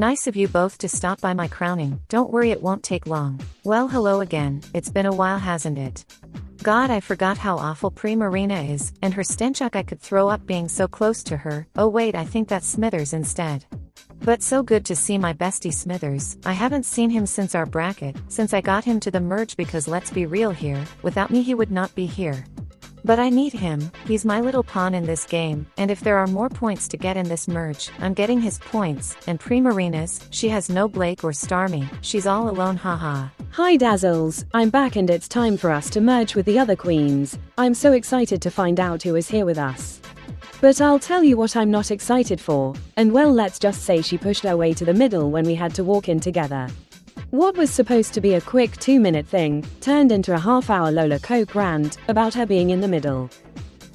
Nice of you both to stop by my crowning. Don't worry, it won't take long. Well, hello again. It's been a while, hasn't it? God, I forgot how awful Marina is, and her stench. I could throw up being so close to her. Oh wait, I think that's Smithers instead. But so good to see my bestie Smithers. I haven't seen him since our bracket, since I got him to the merge, because let's be real here, without me he would not be here. But I need him, he's my little pawn in this game, and if there are more points to get in this merge, I'm getting his points. And Marina's, she has no Blake or Starmie, she's all alone, haha. Hi Dazzles, I'm back and it's time for us to merge with the other queens. I'm so excited to find out who is here with us. But I'll tell you what I'm not excited for, and well, let's just say she pushed her way to the middle when we had to walk in together. What was supposed to be a quick 2-minute thing, turned into a half-hour Lola Coke rant about her being in the middle.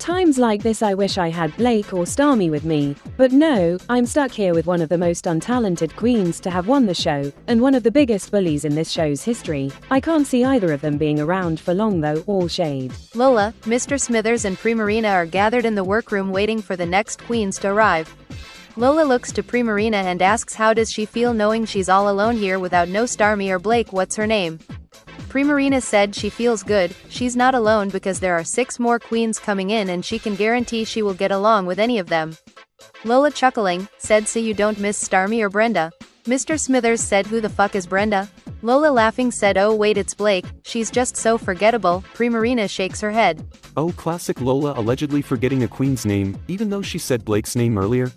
Times like this I wish I had Blake or Starmie with me, but no, I'm stuck here with one of the most untalented queens to have won the show, and one of the biggest bullies in this show's history. I can't see either of them being around for long though, all shade. Lola, Mr. Smithers and Marina are gathered in the workroom waiting for the next queens to arrive. Lola looks to Marina and asks how does she feel knowing she's all alone here without no Starmie or Blake. What's her name? Marina said she feels good, she's not alone because there are 6 more queens coming in and she can guarantee she will get along with any of them. Lola, chuckling, said, so you don't miss Starmie or Brenda? Mr. Smithers said, who the fuck is Brenda? Lola, laughing, said, oh wait, it's Blake, she's just so forgettable. Marina shakes her head. Oh, classic Lola, allegedly forgetting a queen's name, even though she said Blake's name earlier.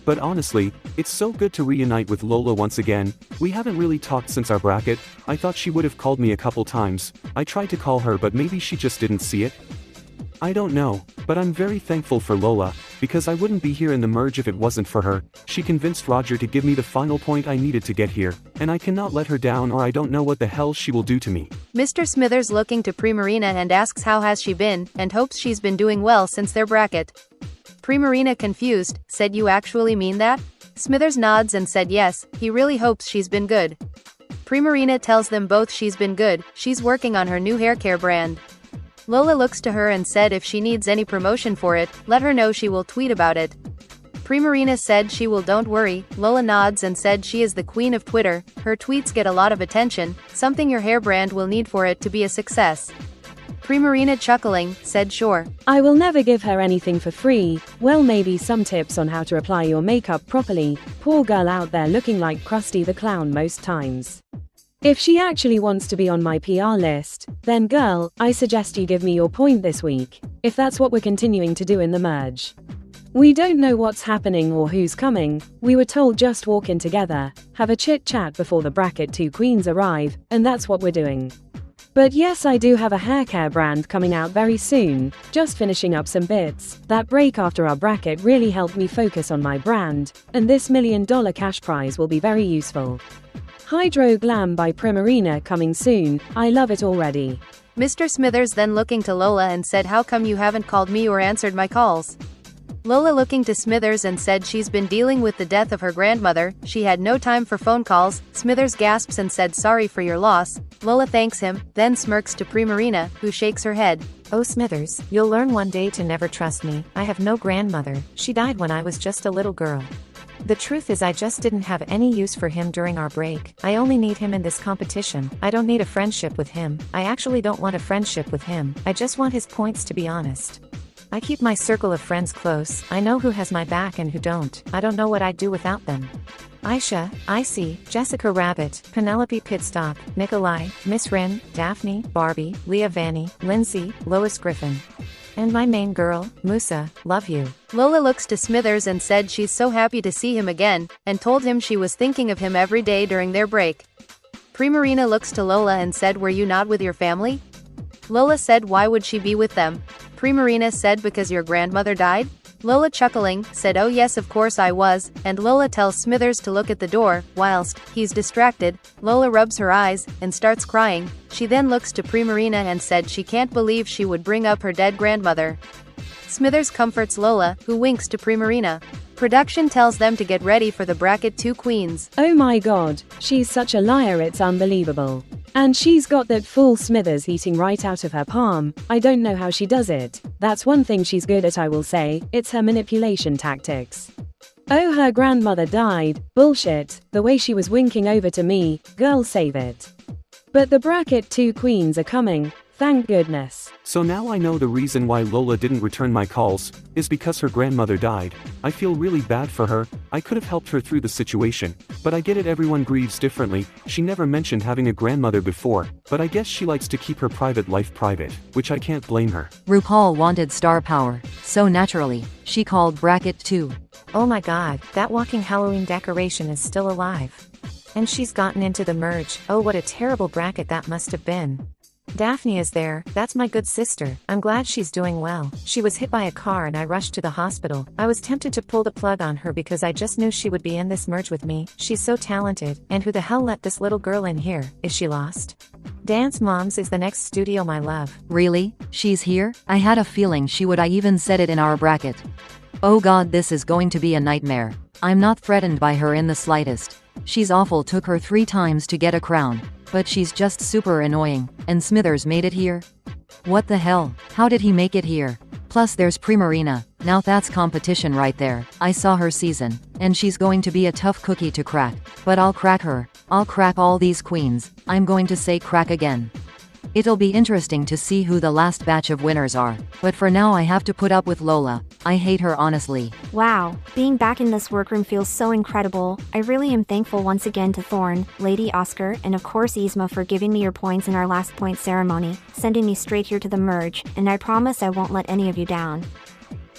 But honestly, it's so good to reunite with Lola once again. We haven't really talked since our bracket. I thought she would have called me a couple times. I tried to call her, but maybe she just didn't see it. I don't know, but I'm very thankful for Lola, because I wouldn't be here in the merge if it wasn't for her. She convinced Roger to give me the final point I needed to get here, and I cannot let her down or I don't know what the hell she will do to me. Mr. Smithers looking to Marina and asks how has she been, and hopes she's been doing well since their bracket. Marina, confused, said, you actually mean that? Smithers nods and said yes, he really hopes she's been good. Marina tells them both she's been good, she's working on her new hair care brand. Lola looks to her and said if she needs any promotion for it, let her know, she will tweet about it. Marina said she will, don't worry. Lola nods and said she is the queen of Twitter, her tweets get a lot of attention, something your hair brand will need for it to be a success. Marina, chuckling, said sure. I will never give her anything for free. Well, maybe some tips on how to apply your makeup properly. Poor girl out there looking like Krusty the Clown most times. If she actually wants to be on my PR list, then girl, I suggest you give me your point this week, if that's what we're continuing to do in the merge. We don't know what's happening or who's coming. We were told just walk in together, have a chit chat before the bracket 2 queens arrive, and that's what we're doing. But yes, I do have a hair care brand coming out very soon, just finishing up some bits. That break after our bracket really helped me focus on my brand, and this $1 million cash prize will be very useful. Hydro Glam by Marina coming soon, I love it already. Mr. Smithers then looking to Lola and said, how come you haven't called me or answered my calls? Lola looking to Smithers and said she's been dealing with the death of her grandmother, she had no time for phone calls. Smithers gasps and said sorry for your loss. Lola thanks him, then smirks to Marina, who shakes her head. Oh Smithers, you'll learn one day to never trust me. I have no grandmother, she died when I was just a little girl. The truth is I just didn't have any use for him during our break. I only need him in this competition. I don't need a friendship with him. I actually don't want a friendship with him. I just want his points, to be honest. I keep my circle of friends close. I know who has my back and who don't. I don't know what I'd do without them. Aisha, Icy, Jessica Rabbit, Penelope Pitstop, Nikolai, Miss Rin, Daphne, Barbie, Leah Vanny, Lindsay, Lois Griffin. And my main girl, Musa, love you. Lola looks to Smithers and said she's so happy to see him again, and told him she was thinking of him every day during their break. Marina looks to Lola and said, were you not with your family? Lola said, why would she be with them? Marina said, because your grandmother died? Lola chuckling, said, oh yes, of course I was, and Lola tells Smithers to look at the door. Whilst he's distracted, Lola rubs her eyes and starts crying. She then looks to Marina and said she can't believe she would bring up her dead grandmother. Smithers comforts Lola, who winks to Marina. Production tells them to get ready for the bracket 2 queens. Oh my god, she's such a liar, it's unbelievable. And she's got that full Smithers eating right out of her palm. I don't know how she does it. That's one thing she's good at, I will say, it's her manipulation tactics. Oh, her grandmother died. Bullshit. The way she was winking over to me. Girl, save it. But the bracket 2 queens are coming. Thank goodness. So now I know the reason why Lola didn't return my calls, is because her grandmother died. I feel really bad for her. I could have helped her through the situation. But I get it, everyone grieves differently. She never mentioned having a grandmother before, but I guess she likes to keep her private life private, which I can't blame her. RuPaul wanted star power, so naturally, she called bracket 2. Oh my god, that walking Halloween decoration is still alive. And she's gotten into the merge. Oh, what a terrible bracket that must have been. Daphne is there, that's my good sister. I'm glad she's doing well. She was hit by a car and I rushed to the hospital. I was tempted to pull the plug on her because I just knew she would be in this merge with me. She's so talented, and who the hell let this little girl in here? Is she lost? Dance Moms is the next studio, my love. Really? She's here? I had a feeling she would. I even said it in our bracket. Oh god, this is going to be a nightmare. I'm not threatened by her in the slightest. She's awful. Took her 3 times to get a crown. But she's just super annoying. And Smithers made it here? What the hell? How did he make it here? Plus there's Primarina. Now that's competition right there. I saw her season. And she's going to be a tough cookie to crack. But I'll crack her. I'll crack all these queens. I'm going to say crack again. It'll be interesting to see who the last batch of winners are. But for now I have to put up with Lola. I hate her honestly. Wow, being back in this workroom feels so incredible. I really am thankful once again to Thorne, Lady Oscar, and of course Yzma for giving me your points in our last point ceremony, sending me straight here to the merge, and I promise I won't let any of you down.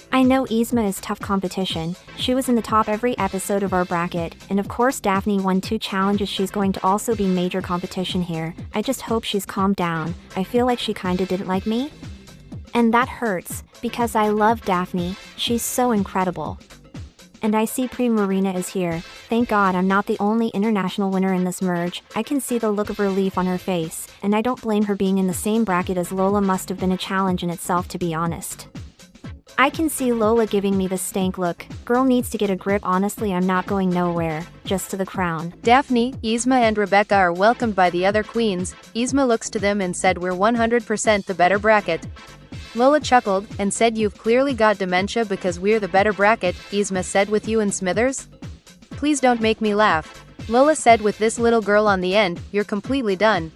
I know Yzma is tough competition. She was in the top every episode of our bracket, and of course Daphne won 2 challenges. She's going to also be major competition here. I just hope she's calmed down. I feel like she kinda didn't like me. And that hurts, because I love Daphne. She's so incredible. And I see Primarina is here. Thank God I'm not the only international winner in this merge. I can see the look of relief on her face, and I don't blame her. Being in the same bracket as Lola must have been a challenge in itself, to be honest. I can see Lola giving me the stank look. Girl needs to get a grip. Honestly, I'm not going nowhere, just to the crown. Daphne, Yzma and Rebecca are welcomed by the other queens. Yzma looks to them and said, "We're 100% the better bracket." Lola chuckled and said, "You've clearly got dementia because we're the better bracket." Yzma said, "With you and Smithers? Please don't make me laugh." Lola said, "With this little girl on the end, you're completely done."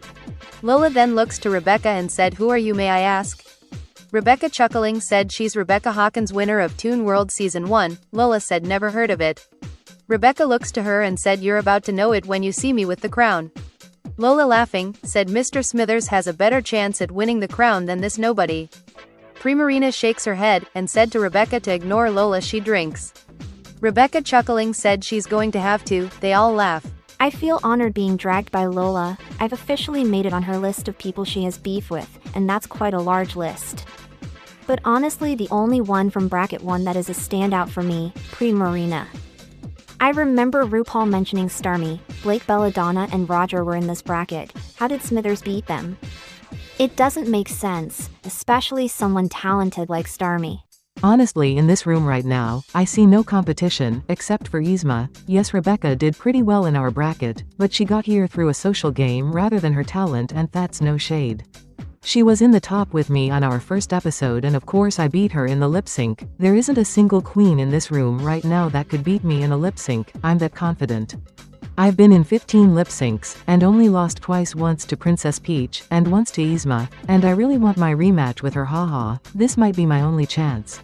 Lola then looks to Rebecca and said, "Who are you, may I ask?" Rebecca chuckling said, "She's Rebecca Hawkins, winner of Toon World Season 1. Lola said, "Never heard of it." Rebecca looks to her and said, "You're about to know it when you see me with the crown." Lola laughing, said, "Mr. Smithers has a better chance at winning the crown than this nobody." Primarina shakes her head and said to Rebecca to ignore Lola, she drinks. Rebecca chuckling said she's going to have to. They all laugh. I feel honored being dragged by Lola. I've officially made it on her list of people she has beef with, and that's quite a large list. But honestly, the only one from bracket 1 that is a standout for me, Primarina. I remember RuPaul mentioning Starmie, Blake, Belladonna, and Roger were in this bracket. How did Smithers beat them? It doesn't make sense, especially someone talented like Starmie. Honestly, in this room right now, I see no competition, except for Yzma. Yes, Rebecca did pretty well in our bracket, but she got here through a social game rather than her talent, and that's no shade. She was in the top with me on our first episode, and of course I beat her in the lip sync. There isn't a single queen in this room right now that could beat me in a lip sync, I'm that confident. I've been in 15 lip syncs, and only lost twice, once to Princess Peach, and once to Yzma, and I really want my rematch with her. Haha, this might be my only chance.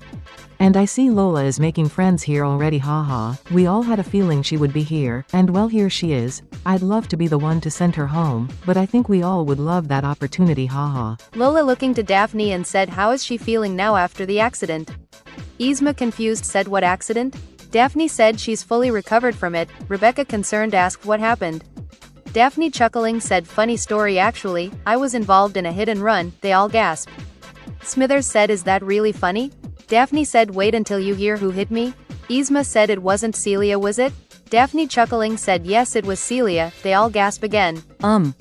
And I see Lola is making friends here already. Haha, we all had a feeling she would be here, and well, here she is. I'd love to be the one to send her home, but I think we all would love that opportunity. Haha. Lola looking to Daphne and said, "How is she feeling now after the accident?" Yzma confused said, "What accident?" Daphne said she's fully recovered from it. Rebecca concerned asked what happened. Daphne chuckling said, "Funny story actually, I was involved in a hit and run." They all gasped. Smithers said, "Is that really funny?" Daphne said, "Wait until you hear who hit me." Yzma said, "It wasn't Celia, was it?" Daphne chuckling said, "Yes, it was Celia." They all gasp again.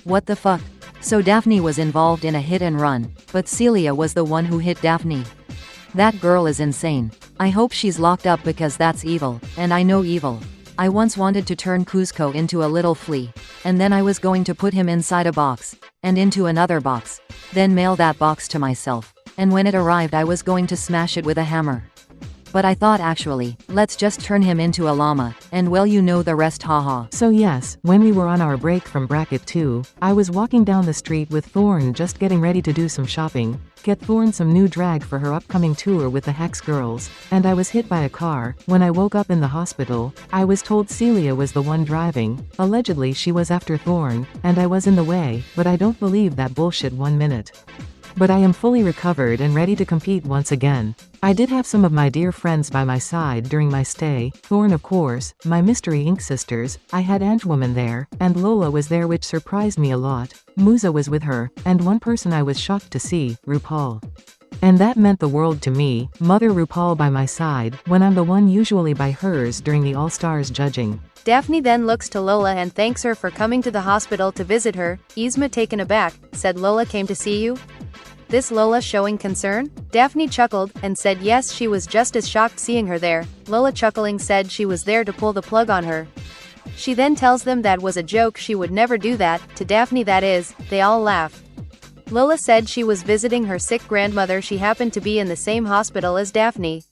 What the fuck? So Daphne was involved in a hit and run, but Celia was the one who hit Daphne. That girl is insane. I hope she's locked up because that's evil, and I know evil. I once wanted to turn Kuzco into a little flea, and then I was going to put him inside a box, and into another box, then mail that box to myself, and when it arrived I was going to smash it with a hammer. But I thought actually, let's just turn him into a llama, and well you know the rest haha. So yes, when we were on our break from bracket 2, I was walking down the street with Thorn just getting ready to do some shopping, get Thorn some new drag for her upcoming tour with the Hex Girls, and I was hit by a car. When I woke up in the hospital, I was told Celia was the one driving, allegedly she was after Thorn, and I was in the way, but I don't believe that bullshit 1 minute. But I am fully recovered and ready to compete once again. I did have some of my dear friends by my side during my stay, Thorn of course, my Mystery Inc. sisters, I had Angewoman there, and Lola was there which surprised me a lot, Musa was with her, and one person I was shocked to see, RuPaul. And that meant the world to me, Mother RuPaul by my side, when I'm the one usually by hers during the All-Stars judging. Daphne then looks to Lola and thanks her for coming to the hospital to visit her. Yzma taken aback, said Lola came to see you? This Lola showing concern? Daphne chuckled, and said yes she was just as shocked seeing her there. Lola chuckling said she was there to pull the plug on her. She then tells them that was a joke, she would never do that, to Daphne that is, they all laugh. Lola said she was visiting her sick grandmother, she happened to be in the same hospital as Daphne.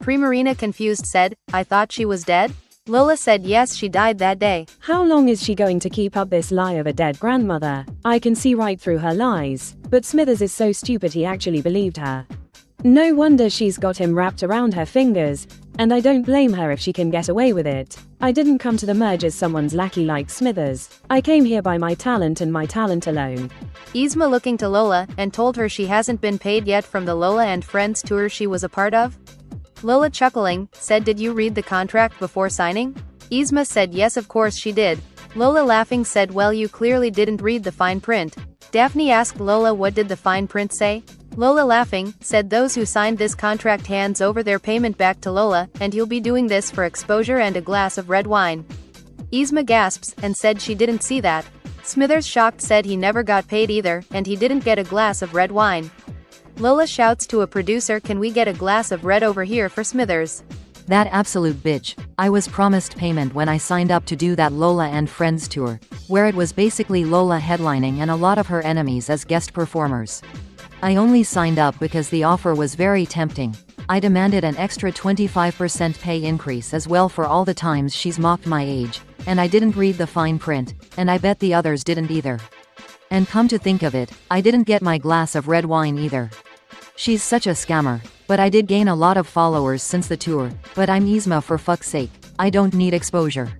Primarina confused said, I thought she was dead? Lola said yes she died that day. How long is she going to keep up this lie of a dead grandmother? I can see right through her lies, but Smithers is so stupid he actually believed her. No wonder she's got him wrapped around her fingers, and I don't blame her if she can get away with it. I didn't come to the merge as someone's lackey like Smithers. I came here by my talent and my talent alone. Yzma looking to Lola, and told her she hasn't been paid yet from the Lola and Friends tour she was a part of. Lola chuckling, said did you read the contract before signing? Yzma said yes of course she did. Lola laughing said well you clearly didn't read the fine print. Daphne asked Lola what did the fine print say? Lola laughing, said those who signed this contract hands over their payment back to Lola, and you'll be doing this for exposure and a glass of red wine. Yzma gasps, and said she didn't see that. Smithers shocked said he never got paid either, and he didn't get a glass of red wine. Lola shouts to a producer can we get a glass of red over here for Smithers? That absolute bitch. I was promised payment when I signed up to do that Lola and Friends tour, where it was basically Lola headlining and a lot of her enemies as guest performers. I only signed up because the offer was very tempting. I demanded an extra 25% pay increase as well for all the times she's mocked my age, and I didn't read the fine print, and I bet the others didn't either. And come to think of it, I didn't get my glass of red wine either. She's such a scammer. But I did gain a lot of followers since the tour, but I'm Yzma for fuck's sake. I don't need exposure.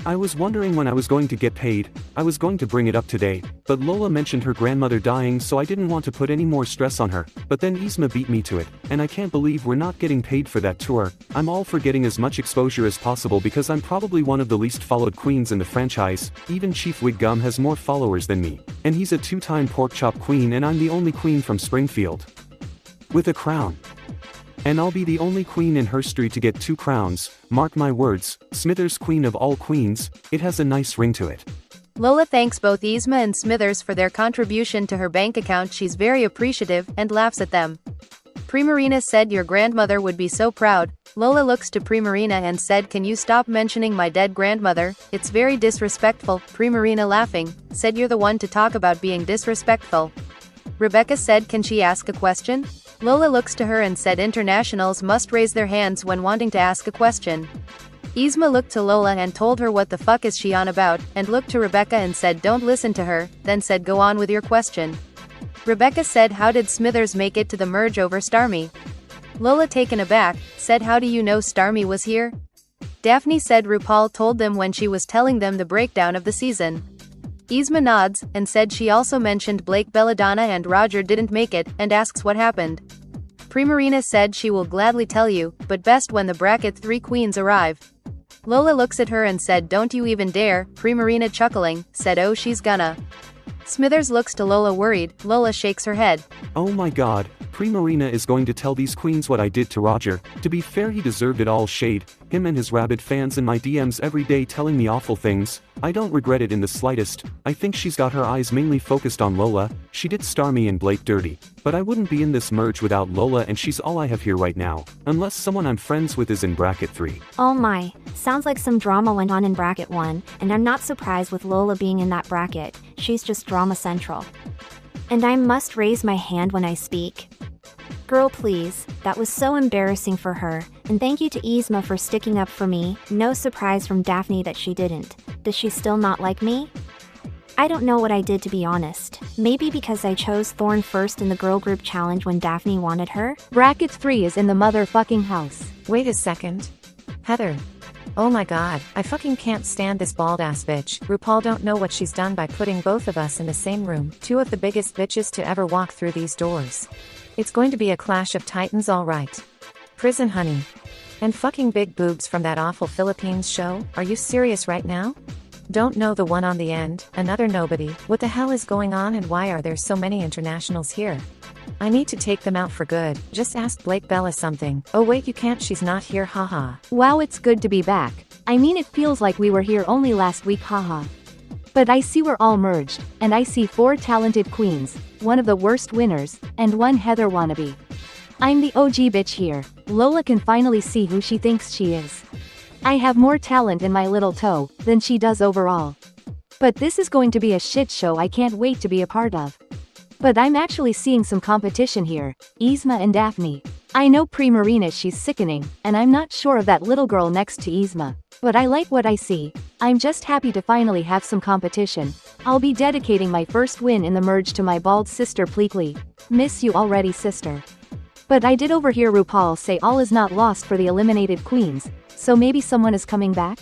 I was wondering when I was going to get paid. I was going to bring it up today, but Lola mentioned her grandmother dying so I didn't want to put any more stress on her, but then Yzma beat me to it, and I can't believe we're not getting paid for that tour. I'm all for getting as much exposure as possible because I'm probably one of the least followed queens in the franchise, even Chief Wig Gum has more followers than me, and he's a two-time pork chop queen and I'm the only queen from Springfield with a crown. And I'll be the only queen in history to get 2 crowns, mark my words, Smithers queen of all queens, it has a nice ring to it. Lola thanks both Yzma and Smithers for their contribution to her bank account, she's very appreciative, and laughs at them. Primarina said your grandmother would be so proud. Lola looks to Primarina and said can you stop mentioning my dead grandmother, it's very disrespectful. Primarina laughing, said you're the one to talk about being disrespectful. Rebecca said can she ask a question? Lola looks to her and said internationals must raise their hands when wanting to ask a question. Yzma looked to Lola and told her what the fuck is she on about, and looked to Rebecca and said don't listen to her, then said go on with your question. Rebecca said how did Smithers make it to the merge over Starmie? Lola taken aback, said how do you know Starmie was here? Daphne said RuPaul told them when she was telling them the breakdown of the season. Yzma nods, and said she also mentioned Blake Belladonna and Roger didn't make it, and asks what happened. Primarina said she will gladly tell you, but best when the bracket 3 queens arrive. Lola looks at her and said don't you even dare. Primarina chuckling, said oh she's gonna. Smithers looks to Lola worried. Lola shakes her head. Oh my god, Primarina is going to tell these queens what I did to Roger. To be fair he deserved it all shade, him and his rabid fans in my DMs every day telling me awful things. I don't regret it in the slightest. I think she's got her eyes mainly focused on Lola, she did Starmie and Blake dirty. But I wouldn't be in this merge without Lola and she's all I have here right now. Unless someone I'm friends with is in bracket 3. Oh my, sounds like some drama went on in bracket 1, and I'm not surprised with Lola being in that bracket, she's just drama central. And I must raise my hand when I speak. Girl please, that was so embarrassing for her, and thank you to Yzma for sticking up for me. No surprise from Daphne that she didn't. Does she still not like me? I don't know what I did to be honest. Maybe because I chose Thorn first in the girl group challenge when Daphne wanted her? Bracket 3 is in the motherfucking house. Wait a second. Heather. Oh my god, I fucking can't stand this bald ass bitch. RuPaul don't know what she's done by putting both of us in the same room. Two of the biggest bitches to ever walk through these doors. It's going to be a clash of titans, alright. Prison honey. And fucking big boobs from that awful Philippines show? Are you serious right now? Don't know the one on the end, another nobody. What the hell is going on and why are there so many internationals here? I need to take them out for good. Just ask Blake Bella something. Oh wait, you can't, she's not here, haha. Wow, it's good to be back. I mean, it feels like we were here only last week, haha. But I see we're all merged, and I see 4 talented queens, one of the worst winners, and one Heather wannabe. I'm the OG bitch here. Lola can finally see who she thinks she is. I have more talent in my little toe than she does overall. But this is going to be a shit show I can't wait to be a part of. But I'm actually seeing some competition here, Yzma and Daphne. I know Pre-Marina, she's sickening, and I'm not sure of that little girl next to Yzma. But I like what I see. I'm just happy to finally have some competition. I'll be dedicating my first win in the merge to my bald sister Pleakley. Miss you already, sister. But I did overhear RuPaul say all is not lost for the eliminated queens, so maybe someone is coming back?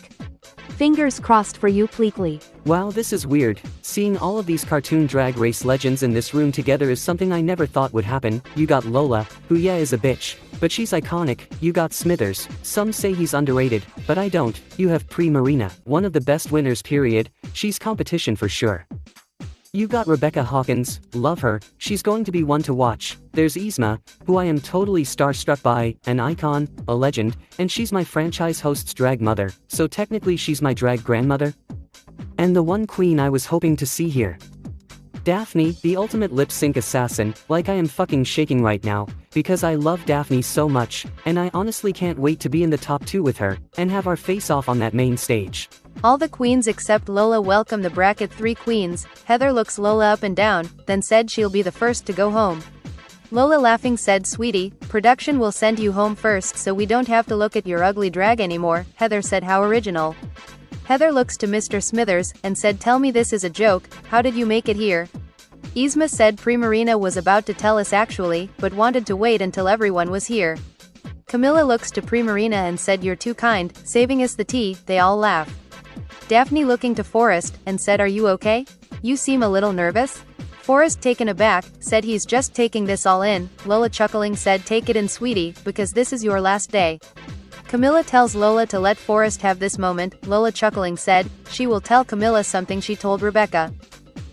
Fingers crossed for you, Pleakley. Wow, this is weird. Seeing all of these cartoon drag race legends in this room together is something I never thought would happen. You got Lola, who yeah is a bitch, but she's iconic. You got Smithers, some say he's underrated, but I don't. You have Pre-Marina, one of the best winners period. She's competition for sure. You got Rebecca Hawkins, love her, she's going to be one to watch. There's Yzma, who I am totally starstruck by, an icon, a legend, and she's my franchise host's drag mother, so technically she's my drag grandmother. And the one queen I was hoping to see here. Daphne, the ultimate lip sync assassin, like I am fucking shaking right now, because I love Daphne so much, and I honestly can't wait to be in the top 2 with her, and have our face off on that main stage. All the queens except Lola welcome the bracket 3 queens. Heather looks Lola up and down, then said she'll be the first to go home. Lola laughing said, sweetie, production will send you home first so we don't have to look at your ugly drag anymore. Heather said, how original. Heather looks to Mr. Smithers and said, tell me this is a joke, how did you make it here? Yzma said Pre-Marina was about to tell us actually, but wanted to wait until everyone was here. Camilla looks to Pre-Marina and said, you're too kind, saving us the tea. They all laugh. Daphne looking to Forrest and said, are you okay? You seem a little nervous? Forrest taken aback, said he's just taking this all in. Lola chuckling said, take it in, sweetie, because this is your last day. Camilla tells Lola to let Forrest have this moment. Lola chuckling said, she will tell Camilla something she told Rebecca.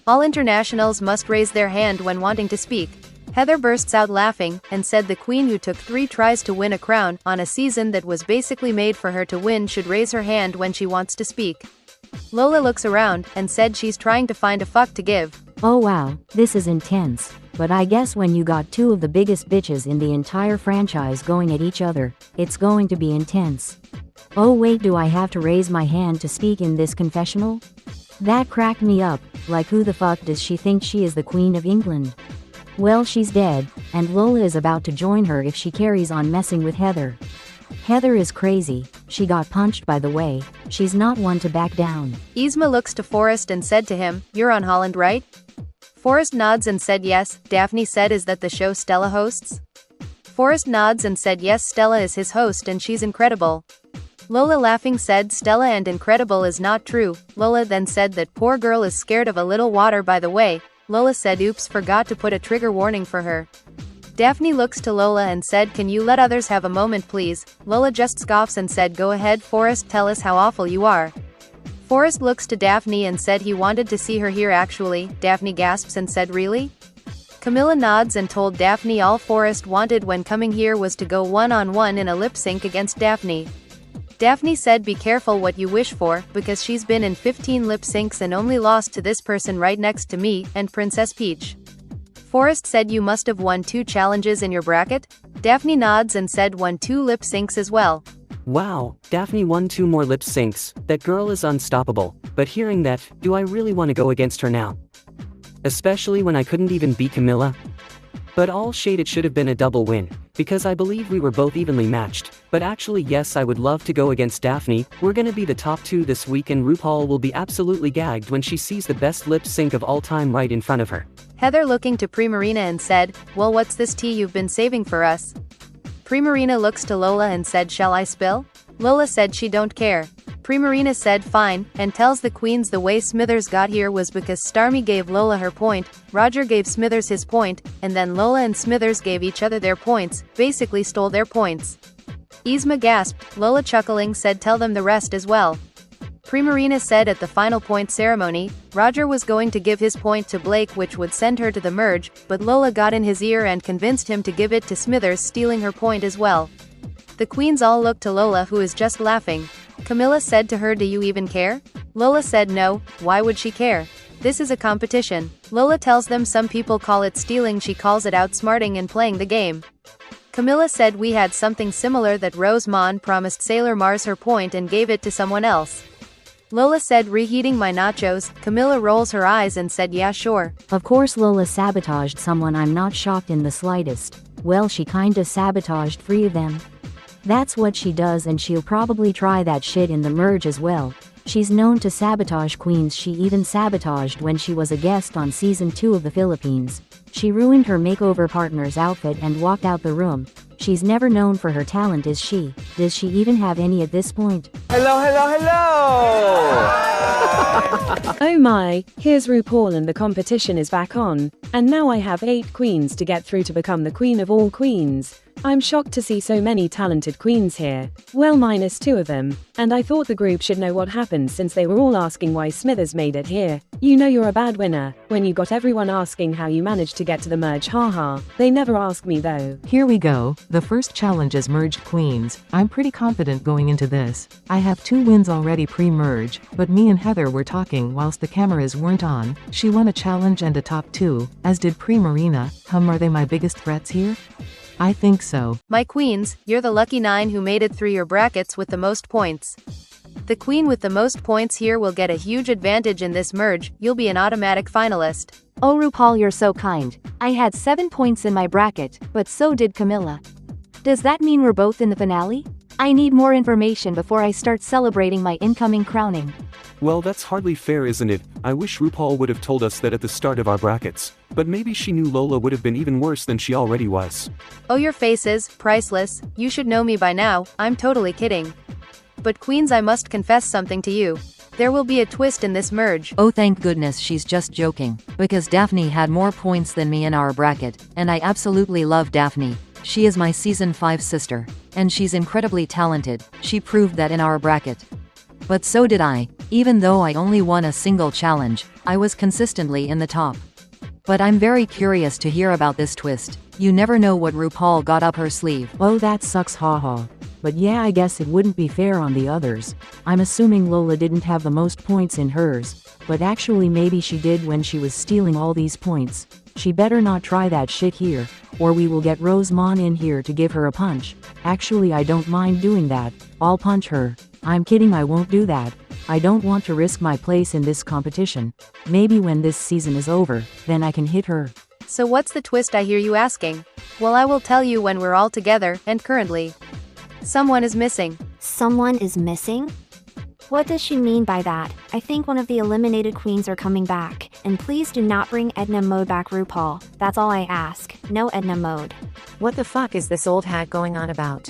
All internationals must raise their hand when wanting to speak. Heather bursts out laughing, and said the queen who took 3 tries to win a crown, on a season that was basically made for her to win, should raise her hand when she wants to speak. Lola looks around, and said she's trying to find a fuck to give. Oh wow, this is intense. But I guess when you got 2 of the biggest bitches in the entire franchise going at each other, it's going to be intense. Oh wait, do I have to raise my hand to speak in this confessional? That cracked me up, like who the fuck does she think she is, the Queen of England? Well, she's dead, and Lola is about to join her if she carries on messing with Heather. Heather is crazy, she got punched by the way, she's not one to back down. Yzma looks to Forrest and said to him, you're on Holland, right? Forrest nods and said yes. Daphne said, is that the show Stella hosts? Forrest nods and said yes, Stella is his host and she's incredible. Lola laughing said Stella and incredible is not true. Lola then said that poor girl is scared of a little water by the way. Lola said oops, forgot to put a trigger warning for her. Daphne looks to Lola and said, can you let others have a moment please? Lola just scoffs and said, go ahead Forrest, tell us how awful you are. Forrest looks to Daphne and said he wanted to see her here actually. Daphne gasps and said, really? Camilla nods and told Daphne all Forrest wanted when coming here was to go one-on-one in a lip sync against Daphne. Daphne said be careful what you wish for, because she's been in 15 lip syncs and only lost to this person right next to me, and Princess Peach. Forrest said you must have won 2 challenges in your bracket? Daphne nods and said won 2 lip syncs as well. Wow, Daphne won 2 more lip syncs, that girl is unstoppable, but hearing that, do I really want to go against her now? Especially when I couldn't even beat Camilla? But all shade, it should have been a double win, because I believe we were both evenly matched. But actually yes, I would love to go against Daphne. We're gonna be the top 2 this week and RuPaul will be absolutely gagged when she sees the best lip sync of all time right in front of her. Heather looking to Primarina and said, well, what's this tea you've been saving for us? Primarina looks to Lola and said, shall I spill? Lola said she don't care. Primarina said fine, and tells the queens the way Smithers got here was because Starmie gave Lola her point, Roger gave Smithers his point, and then Lola and Smithers gave each other their points, basically stole their points. Yzma gasped, Lola chuckling said tell them the rest as well. Primarina said at the final point ceremony, Roger was going to give his point to Blake which would send her to the merge, but Lola got in his ear and convinced him to give it to Smithers, stealing her point as well. The queens all looked to Lola who is just laughing. Camilla said to her, do you even care? Lola said no, why would she care? This is a competition. Lola tells them some people call it stealing, she calls it outsmarting and playing the game. Camilla said we had something similar, that Rose Mon promised Sailor Mars her point and gave it to someone else. Lola said reheating my nachos. Camilla rolls her eyes and said yeah sure. Of course Lola sabotaged someone, I'm not shocked in the slightest. Well, she kinda sabotaged 3 of them. That's what she does, and she'll probably try that shit in the merge as well. She's known to sabotage queens, she even sabotaged when she was a guest on season 2 of The Philippines. She ruined her makeover partner's outfit and walked out the room. She's never known for her talent, is she? Does she even have any at this point? Hello, hello, hello! Oh my, here's RuPaul and the competition is back on, and now I have 8 queens to get through to become the queen of all queens. I'm shocked to see so many talented queens here, well minus 2 of them, and I thought the group should know what happened since they were all asking why Smithers made it here. You know you're a bad winner when you got everyone asking how you managed to get to the merge, haha. They never ask me though. Here we go, the first challenge is merged queens. I'm pretty confident going into this. I have 2 wins already pre-merge, but me and Heather were talking whilst the cameras weren't on. She won a challenge and a top 2, as did Primarina. Are they my biggest threats here? I think so. My queens, you're the lucky 9 who made it through your brackets with the most points. The queen with the most points here will get a huge advantage in this merge, you'll be an automatic finalist. Oh RuPaul, you're so kind. I had 7 points in my bracket, but so did Camilla. Does that mean we're both in the finale? I need more information before I start celebrating my incoming crowning. Well, that's hardly fair, isn't it? I wish RuPaul would have told us that at the start of our brackets. But maybe she knew Lola would have been even worse than she already was. Oh, your faces, priceless. You should know me by now. I'm totally kidding. But queens, I must confess something to you. There will be a twist in this merge. Oh thank goodness she's just joking, because Daphne had more points than me in our bracket, and I absolutely love Daphne. She is my season 5 sister, and she's incredibly talented. She proved that in our bracket. But so did I. Even though I only won a single challenge, I was consistently in the top. But I'm very curious to hear about this twist. You never know what RuPaul got up her sleeve. Oh, that sucks, haha. But yeah, I guess it wouldn't be fair on the others. I'm assuming Lola didn't have the most points in hers, but actually maybe she did when she was stealing all these points. She better not try that shit here, or we will get Rose Mon in here to give her a punch. Actually, I don't mind doing that. I'll punch her. I'm kidding, I won't do that. I don't want to risk my place in this competition. Maybe when this season is over, then I can hit her. So what's the twist, I hear you asking? Well, I will tell you when we're all together, and currently, someone is missing. Someone is missing? What does she mean by that? I think one of the eliminated queens are coming back. And please do not bring Edna Mode back, RuPaul. That's all I ask. No Edna Mode. What the fuck is this old hag going on about?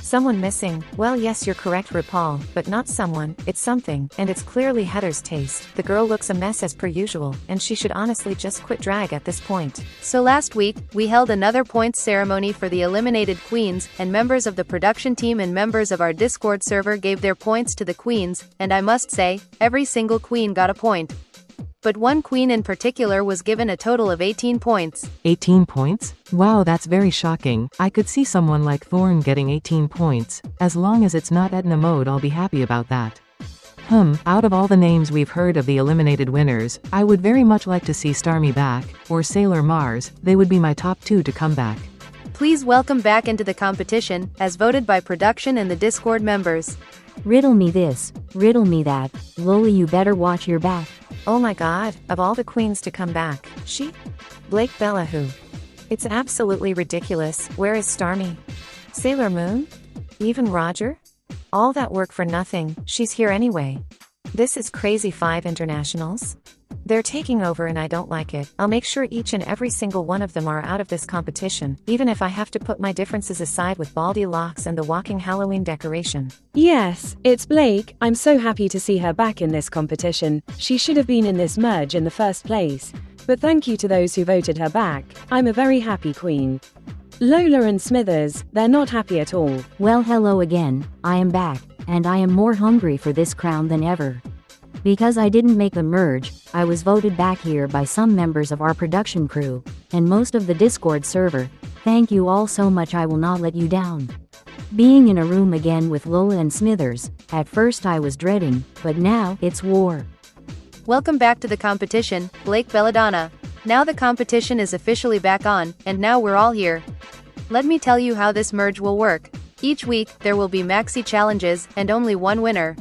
Someone missing? Well, yes, you're correct, RuPaul, but not someone, it's something, and it's clearly Heather's taste. The girl looks a mess as per usual, and she should honestly just quit drag at this point. So last week, we held another points ceremony for the eliminated queens, and members of the production team and members of our Discord server gave their points to the queens, and I must say, every single queen got a point. But one queen in particular was given a total of 18 points. 18 points? Wow, that's very shocking. I could see someone like Thorne getting 18 points. As long as it's not Edna Mode, I'll be happy about that. Out of all the names we've heard of the eliminated winners, I would very much like to see Starmie back, or Sailor Mars. They would be my top 2 to come back. Please welcome back into the competition, as voted by production and the Discord members. Riddle me this, riddle me that. Lola, you better watch your back. Oh my god, of all the queens to come back, she? Blake Bella who? It's absolutely ridiculous. Where is Stormy? Sailor Moon? Even Roger? All that work for nothing, she's here anyway. This is crazy. 5 internationals? They're taking over and I don't like it. I'll make sure each and every single one of them are out of this competition, even if I have to put my differences aside with Baldy Locks and the walking Halloween decoration. Yes, it's Blake. I'm so happy to see her back in this competition. She should have been in this merge in the first place. But thank you to those who voted her back. I'm a very happy queen. Lola and Smithers, they're not happy at all. Well, hello again, I am back, and I am more hungry for this crown than ever. Because I didn't make the merge, I was voted back here by some members of our production crew, and most of the Discord server. Thank you all so much. I will not let you down. Being in a room again with Lola and Smithers, at first I was dreading, but now it's war. Welcome back to the competition, Blake Belladonna. Now the competition is officially back on, and now we're all here. Let me tell you how this merge will work. Each week, there will be maxi challenges, and only one winner.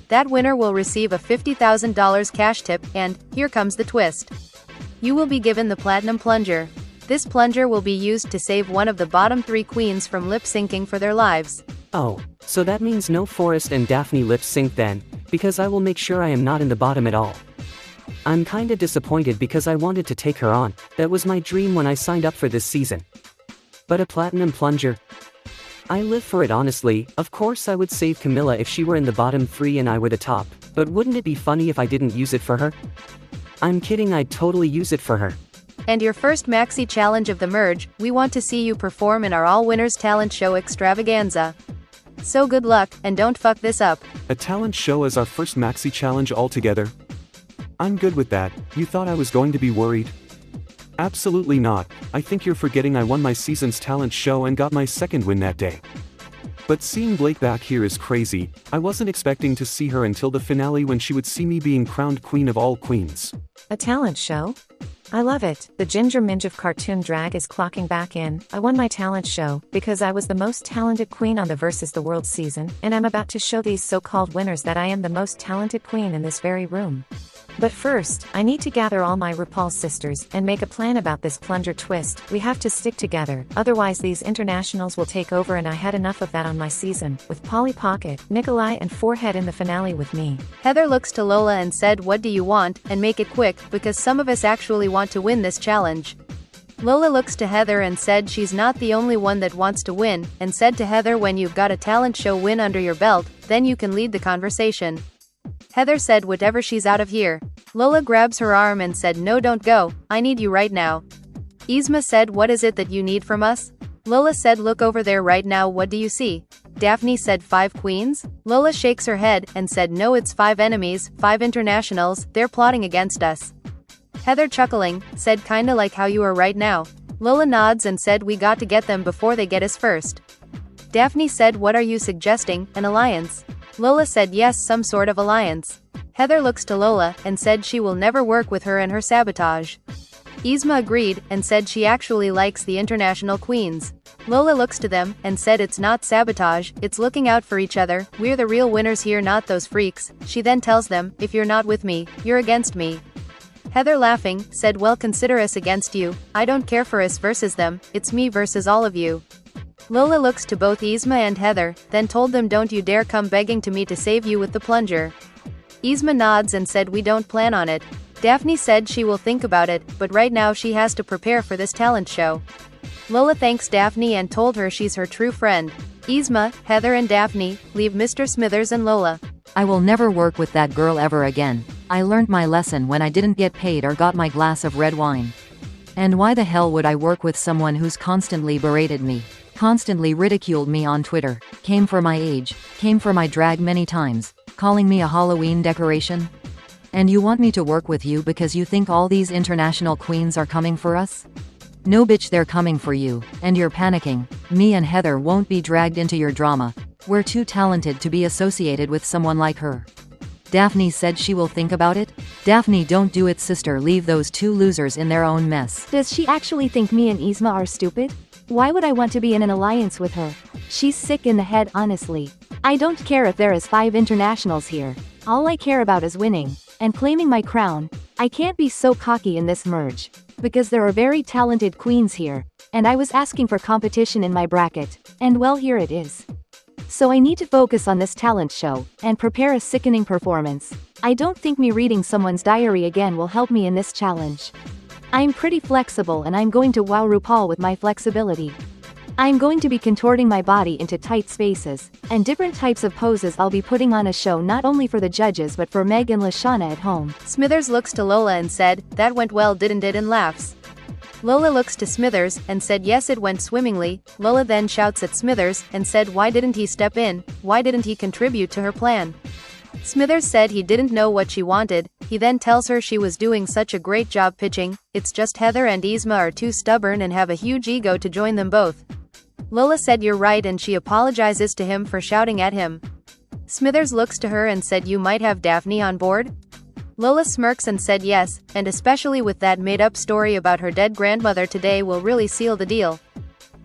That winner will receive a $50,000 cash tip, and here comes the twist. You will be given the Platinum Plunger. This plunger will be used to save one of the bottom 3 queens from lip-syncing for their lives. Oh, so that means no Forrest and Daphne lip sync then, because I will make sure I am not in the bottom at all. I'm kinda disappointed because I wanted to take her on. That was my dream when I signed up for this season. But a Platinum Plunger? I live for it honestly. Of course I would save Camilla if she were in the bottom 3 and I were the top, but wouldn't it be funny if I didn't use it for her? I'm kidding, I'd totally use it for her. And your first maxi challenge of the merge, we want to see you perform in our all-winners talent show extravaganza. So good luck, and don't fuck this up. A talent show as our first maxi challenge altogether? I'm good with that. You thought I was going to be worried? Absolutely not. I think you're forgetting I won my season's talent show and got my second win that day. But seeing Blake back here is crazy. I wasn't expecting to see her until the finale when she would see me being crowned queen of all queens. A talent show? I love it. The ginger minge of cartoon drag is clocking back in. I won my talent show because I was the most talented queen on the Versus the World season, and I'm about to show these so-called winners that I am the most talented queen in this very room. But first, I need to gather all my RuPaul sisters and make a plan about this plunger twist. We have to stick together, otherwise these internationals will take over, and I had enough of that on my season, with Polly Pocket, Nikolai and Forehead in the finale with me. Heather looks to Lola and said, "What do you want, and make it quick, because some of us actually want to win this challenge." Lola looks to Heather and said she's not the only one that wants to win, and said to Heather, "When you've got a talent show win under your belt, then you can lead the conversation." Heather said, "Whatever, she's out of here." Lola grabs her arm and said, "No, don't go, I need you right now." Yzma said, "What is it that you need from us?" Lola said, "Look over there right now, what do you see?" Daphne said, 5 queens? Lola shakes her head, and said, "No, it's 5 enemies, 5 internationals, they're plotting against us." Heather, chuckling, said, "Kinda like how you are right now." Lola nods and said, "We got to get them before they get us first." Daphne said, "What are you suggesting, an alliance?" Lola said, "Yes, some sort of alliance." Heather looks to Lola, and said she will never work with her and her sabotage. Yzma agreed, and said she actually likes the international queens. Lola looks to them, and said it's not sabotage, it's looking out for each other, we're the real winners here, not those freaks. She then tells them, "If you're not with me, you're against me." Heather, laughing, said, "Well, consider us against you. I don't care for us versus them, it's me versus all of you." Lola looks to both Yzma and Heather, then told them, "Don't you dare come begging to me to save you with the plunger." Yzma nods and said, "We don't plan on it." Daphne said she will think about it, but right now she has to prepare for this talent show. Lola thanks Daphne and told her she's her true friend. Yzma, Heather and Daphne leave Mr. Smithers and Lola. I will never work with that girl ever again. I learned my lesson when I didn't get paid or got my glass of red wine. And why the hell would I work with someone who's constantly berated me, constantly ridiculed me on Twitter, came for my age, came for my drag many times, calling me a Halloween decoration? And you want me to work with you because you think all these international queens are coming for us? No bitch, they're coming for you, and you're panicking. Me and Heather won't be dragged into your drama. We're too talented to be associated with someone like her. Daphne said she will think about it? Daphne, don't do it, sister, leave those 2 losers in their own mess. Does she actually think me and Yzma are stupid? Why would I want to be in an alliance with her? She's sick in the head, honestly. I don't care if there is 5 internationals here. All I care about is winning, and claiming my crown. I can't be so cocky in this merge. because there are very talented queens here, and I was asking for competition in my bracket, and well, here it is. So I need to focus on this talent show, and prepare a sickening performance. I don't think me reading someone's diary again will help me in this challenge. I'm pretty flexible and I'm going to wow RuPaul with my flexibility. I'm going to be contorting my body into tight spaces, and different types of poses I'll be putting on a show not only for the judges but for Meg and Lashana at home. Smithers looks to Lola and said, "That went well, didn't it?" and laughs. Lola looks to Smithers and said, "Yes, it went swimmingly." Lola then shouts at Smithers and said, "Why didn't he step in? Why didn't he contribute to her plan?" Smithers said he didn't know what she wanted. He then tells her she was doing such a great job pitching, it's just Heather and Yzma are too stubborn and have a huge ego to join them both. Lola said you're right and she apologizes to him for shouting at him. Smithers looks to her and said, "You might have Daphne on board?" Lola smirks and said yes, and especially with that made-up story about her dead grandmother today will really seal the deal.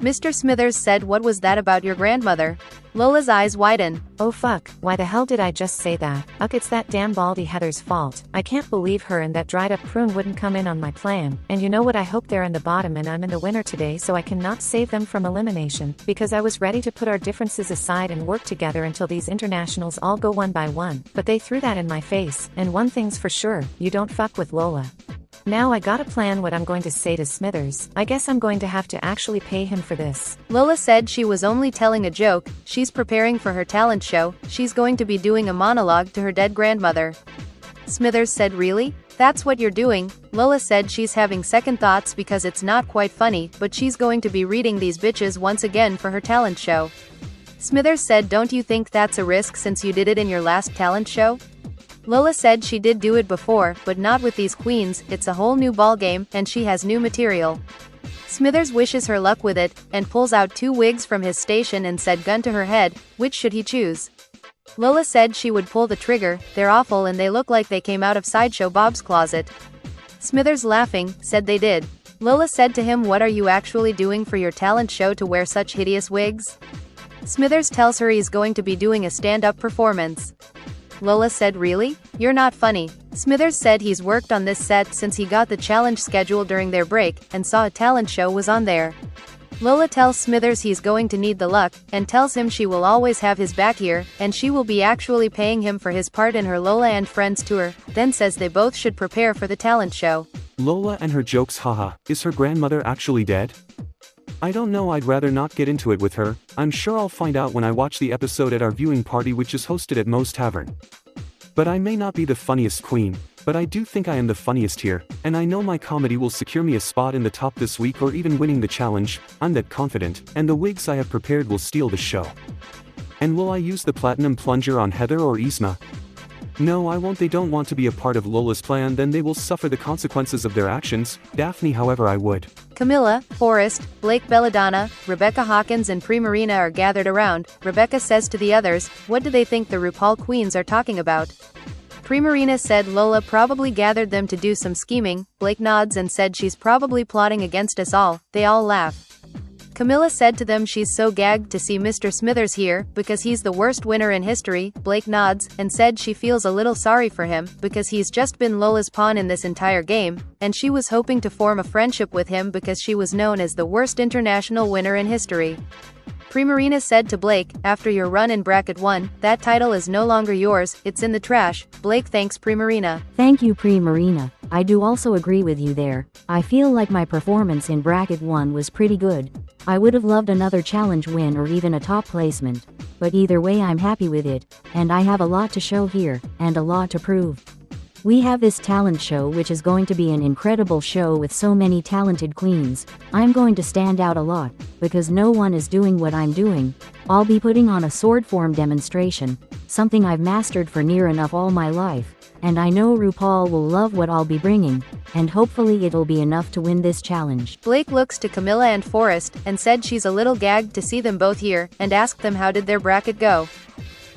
Mr. Smithers said, "What was that about your grandmother?" Lola's eyes widen. Oh fuck, why the hell did I just say that? Ugh, it's that damn baldy Heather's fault. I can't believe her and that dried up prune wouldn't come in on my plan. And you know what, I hope they're in the bottom and I'm in the winner today so I cannot save them from elimination, because I was ready to put our differences aside and work together until these internationals all go one by one. But they threw that in my face, and one thing's for sure, you don't fuck with Lola. Now I gotta plan what I'm going to say to Smithers. I guess I'm going to have to actually pay him for this. Lola said she was only telling a joke, she's preparing for her talent show, she's going to be doing a monologue to her dead grandmother. Smithers said, "Really? That's what you're doing?" Lola said she's having second thoughts because it's not quite funny, but she's going to be reading these bitches once again for her talent show. Smithers said, "Don't you think that's a risk since you did it in your last talent show?" Lola said she did do it before, but not with these queens, it's a whole new ballgame, and she has new material. Smithers wishes her luck with it, and pulls out 2 wigs from his station and said, "Gun to her head, which should he choose?" Lola said she would pull the trigger, they're awful and they look like they came out of Sideshow Bob's closet. Smithers laughing, said they did. Lola said to him, "What are you actually doing for your talent show to wear such hideous wigs?" Smithers tells her he's going to be doing a stand-up performance. Lola said, "Really? You're not funny." Smithers said he's worked on this set since he got the challenge schedule during their break, and saw a talent show was on there. Lola tells Smithers he's going to need the luck, and tells him she will always have his back here, and she will be actually paying him for his part in her Lola and Friends tour, then says they both should prepare for the talent show. Lola and her jokes, haha. Is her grandmother actually dead? I don't know, I'd rather not get into it with her. I'm sure I'll find out when I watch the episode at our viewing party, which is hosted at Moe's Tavern. But I may not be the funniest queen, but I do think I am the funniest here, and I know my comedy will secure me a spot in the top this week or even winning the challenge. I'm that confident, and the wigs I have prepared will steal the show. And will I use the platinum plunger on Heather or Yzma? No, I won't. They don't want to be a part of Lola's plan, then they will suffer the consequences of their actions. Daphne, however, I would. Camilla, Forrest, Blake Belladonna, Rebecca Hawkins and Primarina are gathered around. Rebecca says to the others, "What do they think the RuPaul queens are talking about?" Primarina said Lola probably gathered them to do some scheming. Blake nods and said she's probably plotting against us all. They all laugh. Camilla said to them she's so gagged to see Mr. Smithers here, because he's the worst winner in history. Blake nods, and said she feels a little sorry for him, because he's just been Lola's pawn in this entire game, and she was hoping to form a friendship with him because she was known as the worst international winner in history. Primarina said to Blake, "After your run in Bracket 1, that title is no longer yours, it's in the trash." Blake thanks Primarina. Thank you, Primarina. I do also agree with you there. I feel like my performance in Bracket 1 was pretty good. I would have loved another challenge win or even a top placement. But either way, I'm happy with it, and I have a lot to show here, and a lot to prove. We have this talent show, which is going to be an incredible show with so many talented queens. I'm going to stand out a lot, because no one is doing what I'm doing. I'll be putting on a sword form demonstration, something I've mastered for near enough all my life, and I know RuPaul will love what I'll be bringing, and hopefully it'll be enough to win this challenge. Blake looks to Camilla and Forrest, and said she's a little gagged to see them both here, and asked them how did their bracket go.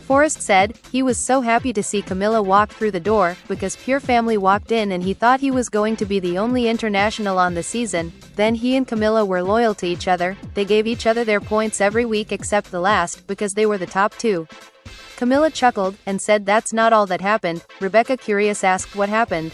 Forrest said he was so happy to see Camilla walk through the door, because Pure Family walked in and he thought he was going to be the only international on the season. Then he and Camilla were loyal to each other, they gave each other their points every week except the last, because they were the top 2. Camilla chuckled, and said that's not all that happened. Rebecca, curious, asked what happened.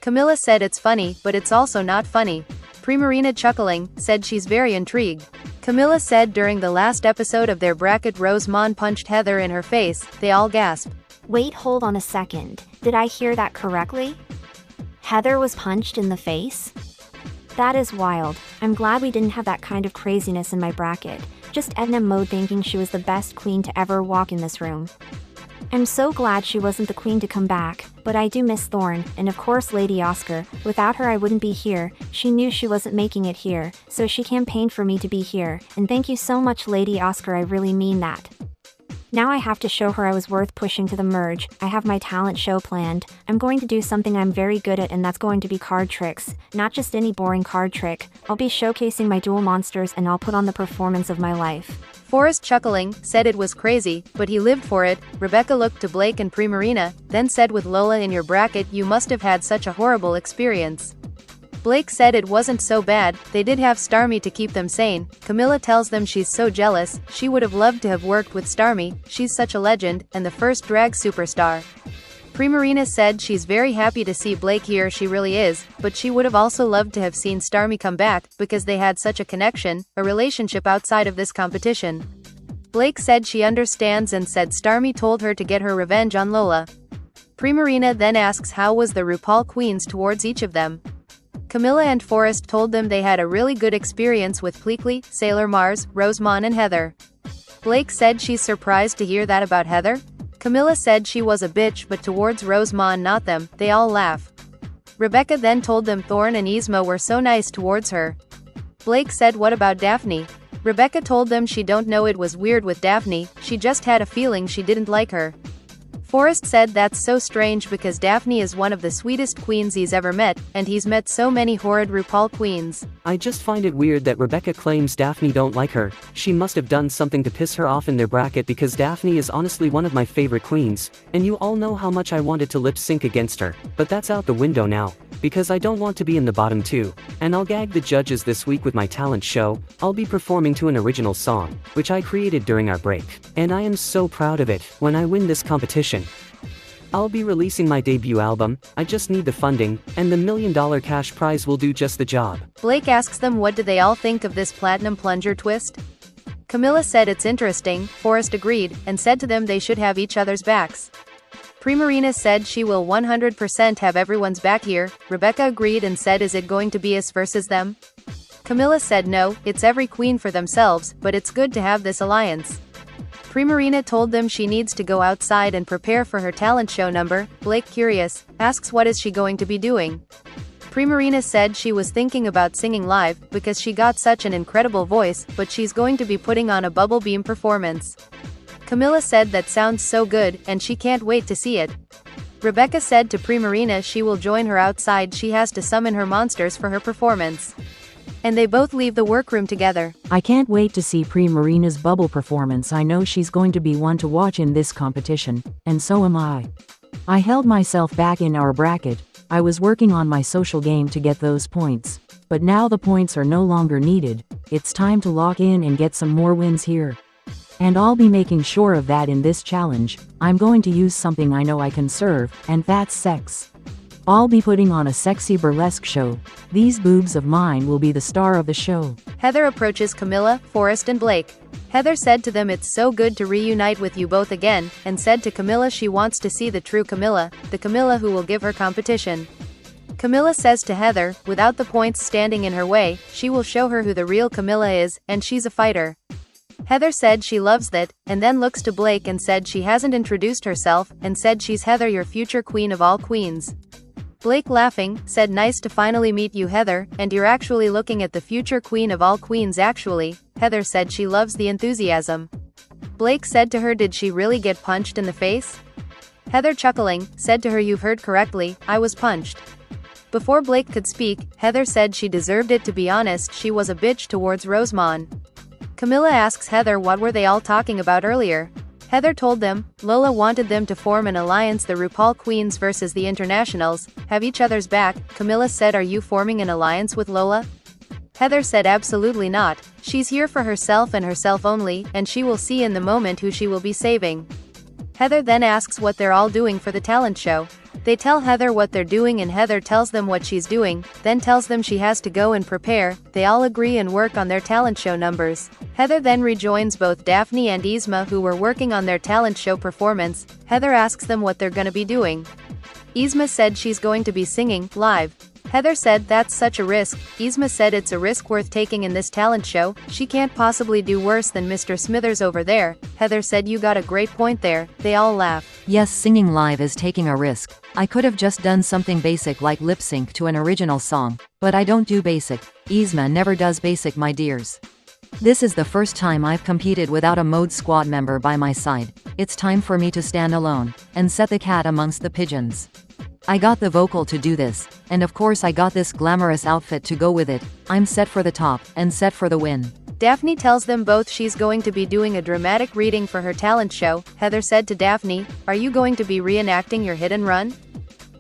Camilla said it's funny, but it's also not funny. Primarina, chuckling, said she's very intrigued. Camilla said during the last episode of their bracket Rosemond punched Heather in her face. They all gasped. Wait, hold on a second. Did I hear that correctly? Heather was punched in the face? That is wild. I'm glad we didn't have that kind of craziness in my bracket. Just Edna mode thinking she was the best queen to ever walk in this room. I'm so glad she wasn't the queen to come back, but I do miss Thorne, and of course Lady Oscar. Without her I wouldn't be here. She knew she wasn't making it here, so she campaigned for me to be here, and thank you so much Lady Oscar, I really mean that. Now I have to show her I was worth pushing to the merge. I have my talent show planned. I'm going to do something I'm very good at, and that's going to be card tricks. Not just any boring card trick. I'll be showcasing my dual monsters and I'll put on the performance of my life. Forrest, chuckling, said it was crazy, but he lived for it. Rebecca looked to Blake and Primarina, then said, with Lola in your bracket you must have had such a horrible experience. Blake said it wasn't so bad, they did have Starmie to keep them sane. Camilla tells them she's so jealous, she would have loved to have worked with Starmie, she's such a legend, and the first drag superstar. Primarina said she's very happy to see Blake here, she really is, but she would have also loved to have seen Starmie come back, because they had such a connection, a relationship outside of this competition. Blake said she understands and said Starmie told her to get her revenge on Lola. Primarina then asks how was the RuPaul queens towards each of them. Camilla and Forrest told them they had a really good experience with Pleakley, Sailor Mars, Rosemond and Heather. Blake said she's surprised to hear that about Heather. Camilla said she was a bitch but towards Rosemond not them, they all laugh. Rebecca then told them Thorne and Yzma were so nice towards her. Blake said what about Daphne? Rebecca told them she don't know, it was weird with Daphne, she just had a feeling she didn't like her. Forrest said that's so strange because Daphne is one of the sweetest queens he's ever met, and he's met so many horrid RuPaul queens. I just find it weird that Rebecca claims Daphne don't like her. She must have done something to piss her off in their bracket because Daphne is honestly one of my favorite queens, and you all know how much I wanted to lip sync against her, but that's out the window now, because I don't want to be in the bottom two, and I'll gag the judges this week with my talent show. I'll be performing to an original song, which I created during our break, and I am so proud of it. When I win this competition, I'll be releasing my debut album. I just need the funding, and the $1 million cash prize will do just the job. Blake asks them what do they all think of this platinum plunger twist. Camilla said it's interesting, Forrest agreed, and said to them they should have each other's backs. Primarina said she will 100% have everyone's back here. Rebecca agreed and said is it going to be us versus them? Camilla said no, it's every queen for themselves, but it's good to have this alliance. Primarina told them she needs to go outside and prepare for her talent show number. Blake, curious, asks what is she going to be doing. Primarina said she was thinking about singing live, because she got such an incredible voice, but she's going to be putting on a bubble beam performance. Camilla said that sounds so good, and she can't wait to see it. Rebecca said to Primarina she will join her outside, she has to summon her monsters for her performance. And they both leave the workroom together. I can't wait to see Primarina's bubble performance. I know she's going to be one to watch in this competition, and so am I. I held myself back in our bracket. I was working on my social game to get those points. But now the points are no longer needed. It's time to lock in and get some more wins here. And I'll be making sure of that in this challenge. I'm going to use something I know I can serve, and that's sex. I'll be putting on a sexy burlesque show. These boobs of mine will be the star of the show. Heather approaches Camilla, Forrest and Blake. Heather said to them it's so good to reunite with you both again, and said to Camilla she wants to see the true Camilla, the Camilla who will give her competition. Camilla says to Heather, without the points standing in her way, she will show her who the real Camilla is, and she's a fighter. Heather said she loves that, and then looks to Blake and said she hasn't introduced herself, and said she's Heather, your future queen of all queens. Blake, laughing, said nice to finally meet you Heather, and you're actually looking at the future queen of all queens actually. Heather said she loves the enthusiasm. Blake said to her did she really get punched in the face? Heather, chuckling, said to her you've heard correctly, I was punched. Before Blake could speak, Heather said she deserved it, to be honest she was a bitch towards Rosemond. Camilla asks Heather what were they all talking about earlier. Heather told them, Lola wanted them to form an alliance, the RuPaul Queens versus the Internationals, have each other's back. Camilla said are you forming an alliance with Lola? Heather said absolutely not, she's here for herself and herself only, and she will see in the moment who she will be saving. Heather then asks what they're all doing for the talent show. They tell Heather what they're doing and Heather tells them what she's doing, then tells them she has to go and prepare. They all agree and work on their talent show numbers. Heather then rejoins both Daphne and Yzma, who were working on their talent show performance. Heather asks them what they're gonna be doing. Yzma said she's going to be singing live. Heather said that's such a risk. Yzma said it's a risk worth taking in this talent show. She can't possibly do worse than Mr. Smithers over there. Heather said you got a great point there. They all laugh. Yes, singing live is taking a risk. I could have just done something basic like lip sync to an original song. But I don't do basic. Yzma never does basic, my dears. This is the first time I've competed without a mode squad member by my side. It's time for me to stand alone and set the cat amongst the pigeons. I got the vocal to do this, and of course I got this glamorous outfit to go with it. I'm set for the top, and set for the win. Daphne tells them both she's going to be doing a dramatic reading for her talent show. Heather said to Daphne, "Are you going to be reenacting your hit and run?"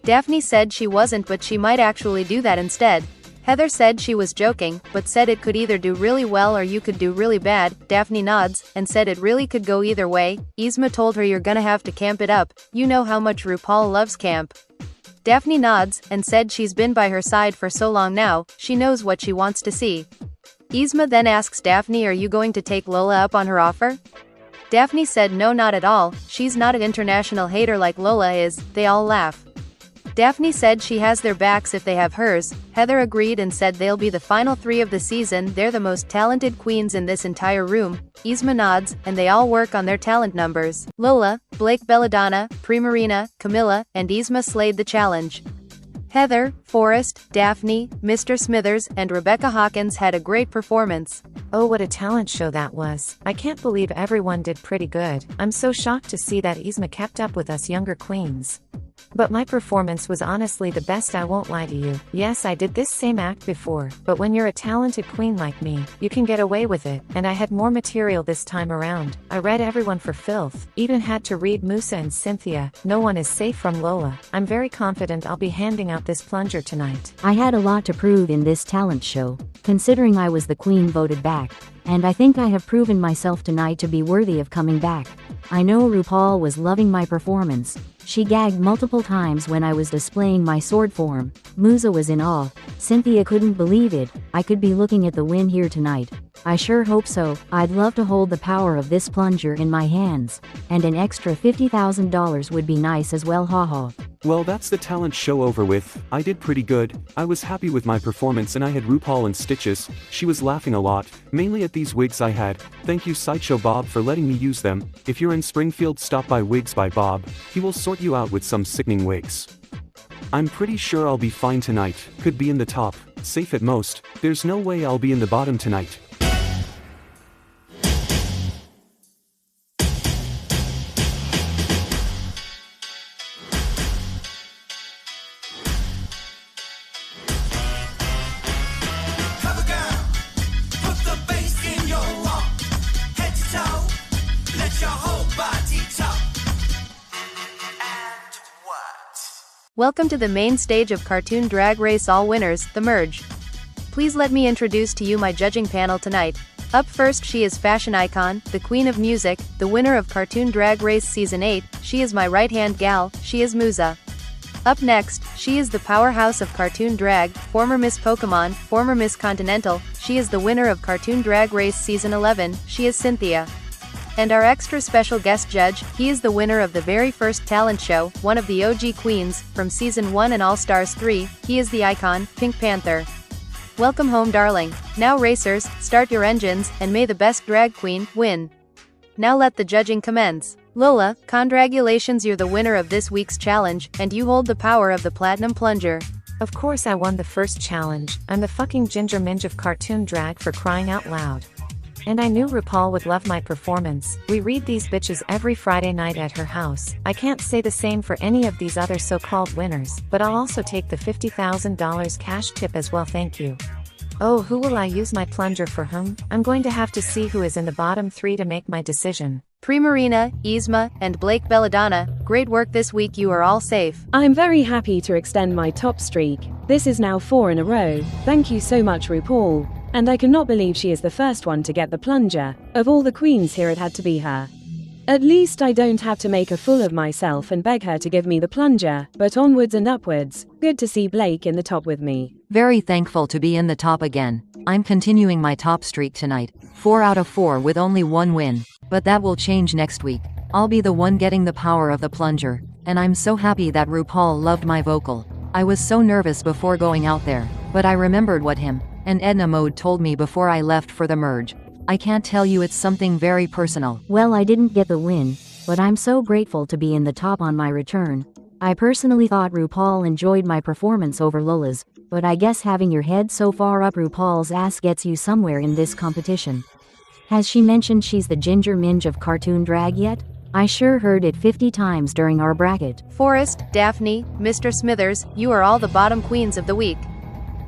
Daphne said she wasn't, but she might actually do that instead. Heather said she was joking, but said it could either do really well or you could do really bad. Daphne nods, and said it really could go either way. Yzma told her you're gonna have to camp it up. You know how much RuPaul loves camp. Daphne nods, and said she's been by her side for so long now, she knows what she wants to see. Yzma then asks Daphne, are you going to take Lola up on her offer? Daphne said no, not at all. She's not an international hater like Lola is. They all laugh. Daphne said she has their backs if they have hers. Heather agreed and said they'll be the final 3 of the season. They're the most talented queens in this entire room. Yzma nods, and they all work on their talent numbers. Lola, Blake Belladonna, Primarina, Camilla, and Yzma slayed the challenge. Heather, Forrest, Daphne, Mr. Smithers, and Rebecca Hawkins had a great performance. Oh, what a talent show that was. I can't believe everyone did pretty good. I'm so shocked to see that Yzma kept up with us younger queens. But my performance was honestly the best, I won't lie to you. Yes, I did this same act before, but when you're a talented queen like me, you can get away with it, and I had more material this time around. I read everyone for filth, even had to read Musa and Cynthia. No one is safe from Lola. I'm very confident I'll be handing out this plunger tonight. I had a lot to prove in this talent show, considering I was the queen voted back. And I think I have proven myself tonight to be worthy of coming back. I know RuPaul was loving my performance. She gagged multiple times when I was displaying my sword form. Musa was in awe. Cynthia couldn't believe it. I could be looking at the win here tonight. I sure hope so. I'd love to hold the power of this plunger in my hands. And an extra $50,000 would be nice as well, haha. Well, that's the talent show over with. I did pretty good. I was happy with my performance and I had RuPaul in stitches. She was laughing a lot, mainly at these wigs I had. Thank you Sideshow Bob for letting me use them. If you're in Springfield, stop by Wigs by Bob. He will sort you out with some sickening wigs. I'm pretty sure I'll be fine tonight. Could be in the top, safe at most. There's no way I'll be in the bottom tonight. Welcome to the main stage of Cartoon Drag Race All Winners, The Merge. Please let me introduce to you my judging panel tonight. Up first, she is fashion icon, the queen of music, the winner of Cartoon Drag Race Season 8, she is my right-hand gal, she is Musa. Up next, she is the powerhouse of cartoon drag, former Miss Pokemon, former Miss Continental, she is the winner of Cartoon Drag Race Season 11, she is Cynthia. And our extra special guest judge, he is the winner of the very first talent show, one of the OG queens, from Season 1 and All Stars 3, he is the icon, Pink Panther. Welcome home, darling. Now racers, start your engines, and may the best drag queen win. Now let the judging commence. Lola, congratulations, you're the winner of this week's challenge, and you hold the power of the Platinum Plunger. Of course I won the first challenge. I'm the fucking Ginger Minge of cartoon drag, for crying out loud. And I knew RuPaul would love my performance. We read these bitches every Friday night at her house. I can't say the same for any of these other so-called winners, but I'll also take the $50,000 cash tip as well, thank you. Oh, who will I use my plunger for whom? I'm going to have to see who is in the bottom 3 to make my decision. Primarina, Yzma, and Blake Belladonna, great work this week, you are all safe. I'm very happy to extend my top streak. This is now 4 in a row. Thank you so much, RuPaul. And I cannot believe she is the first one to get the plunger. Of all the queens here, it had to be her. At least I don't have to make a fool of myself and beg her to give me the plunger, but onwards and upwards. Good to see Blake in the top with me. Very thankful to be in the top again. I'm continuing my top streak tonight. 4 out of 4 with only 1 win. But that will change next week. I'll be the one getting the power of the plunger. And I'm so happy that RuPaul loved my vocal. I was so nervous before going out there, but I remembered what him and Edna Mode told me before I left for the merge. I can't tell you, it's something very personal. Well, I didn't get the win, but I'm so grateful to be in the top on my return. I personally thought RuPaul enjoyed my performance over Lola's, but I guess having your head so far up RuPaul's ass gets you somewhere in this competition. Has she mentioned she's the ginger minge of cartoon drag yet? I sure heard it 50 times during our bracket. Forrest, Daphne, Mr. Smithers, you are all the bottom queens of the week.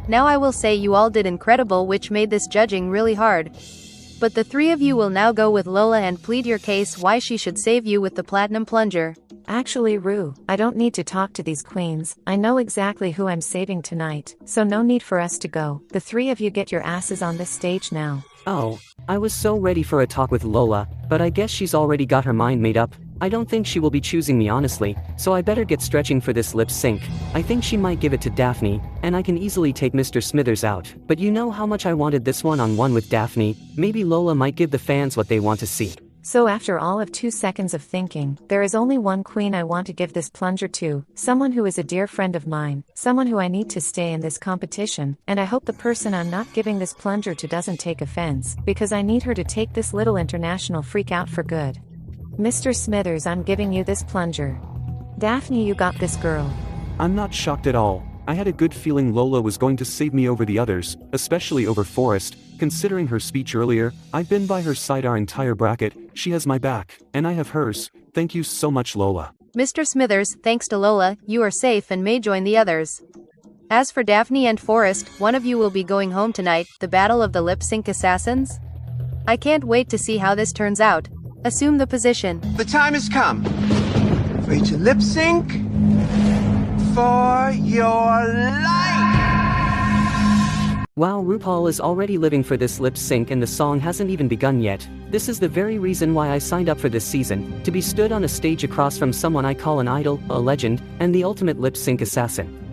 Now I will say you all did incredible, which made this judging really hard. But the 3 of you will now go with Lola and plead your case why she should save you with the platinum plunger. Actually, Ru, I don't need to talk to these queens. I know exactly who I'm saving tonight, so no need for us to go. The 3 of you get your asses on this stage now. Oh, I was so ready for a talk with Lola, but I guess she's already got her mind made up. I don't think she will be choosing me honestly, so I better get stretching for this lip sync. I think she might give it to Daphne, and I can easily take Mr. Smithers out. But you know how much I wanted this one-on-one with Daphne. Maybe Lola might give the fans what they want to see. So after all of 2 seconds of thinking, there is only one queen I want to give this plunger to, someone who is a dear friend of mine, someone who I need to stay in this competition, and I hope the person I'm not giving this plunger to doesn't take offense, because I need her to take this little international freak out for good. Mr. Smithers, I'm giving you this plunger. Daphne, you got this, girl. I'm not shocked at all. I had a good feeling Lola was going to save me over the others, especially over Forrest. Considering her speech earlier, I've been by her side our entire bracket. She has my back, and I have hers. Thank you so much, Lola. Mr. Smithers, thanks to Lola, you are safe and may join the others. As for Daphne and Forrest, one of you will be going home tonight, the battle of the lip sync assassins. I can't wait to see how this turns out. Assume the position. The time has come for you to lip sync for your life. Wow, RuPaul is already living for this lip sync and the song hasn't even begun yet. This is the very reason why I signed up for this season, to be stood on a stage across from someone I call an idol, a legend, and the ultimate lip sync assassin.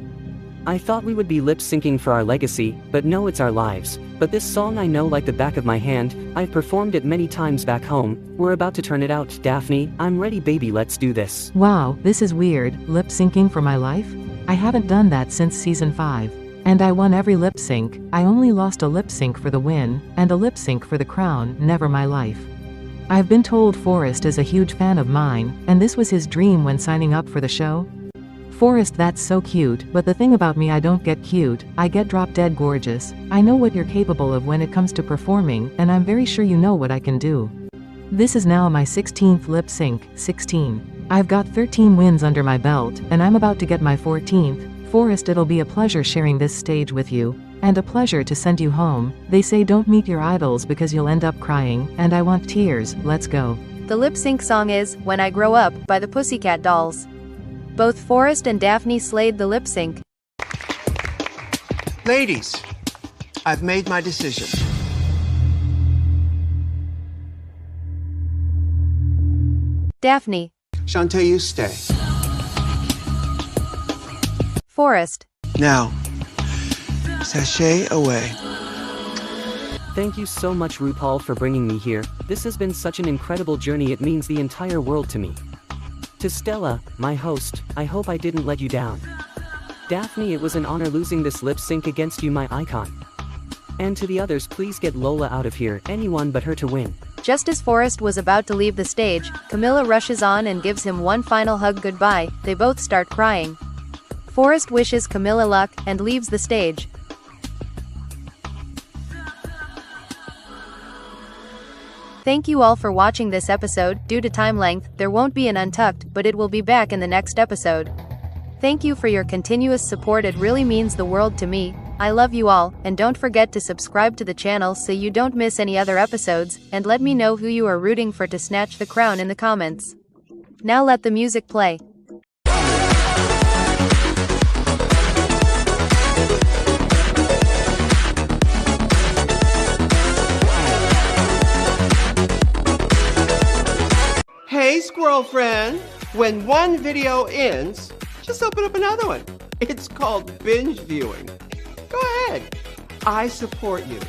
I thought we would be lip syncing for our legacy, but no, it's our lives. But this song I know like the back of my hand. I've performed it many times back home. We're about to turn it out. Daphne, I'm ready, baby, let's do this. Wow, this is weird. Lip syncing for my life? I haven't done that since season 5. And I won every lip sync. I only lost a lip sync for the win, and a lip sync for the crown, never my life. I've been told Forrest is a huge fan of mine, and this was his dream when signing up for the show. Forrest, that's so cute, but the thing about me, I don't get cute, I get drop dead gorgeous. I know what you're capable of when it comes to performing, and I'm very sure you know what I can do. This is now my 16th lip sync, 16. I've got 13 wins under my belt, and I'm about to get my 14th. Forrest, it'll be a pleasure sharing this stage with you, and a pleasure to send you home. They say don't meet your idols because you'll end up crying, and I want tears. Let's go. The lip sync song is When I Grow Up by the Pussycat Dolls. Both Forrest and Daphne slayed the lip sync. Ladies, I've made my decision. Daphne. Shantae, you stay. Forrest. Now, sashay away. Thank you so much, RuPaul, for bringing me here. This has been such an incredible journey, it means the entire world to me. To Stella, my host, I hope I didn't let you down. Daphne, it was an honor losing this lip sync against you, my icon. And to the others, please get Lola out of here, anyone but her to win. Just as Forrest was about to leave the stage, Camilla rushes on and gives him one final hug goodbye. They both start crying. Forrest wishes Camilla luck and leaves the stage. Thank you all for watching this episode. Due to time length, there won't be an Untucked, but it will be back in the next episode. Thank you for your continuous support, it really means the world to me. I love you all, and don't forget to subscribe to the channel so you don't miss any other episodes, and let me know who you are rooting for to snatch the crown in the comments. Now let the music play. Hey, squirrel friend. When one video ends, just open up another one. It's called binge viewing. Go ahead. I support you.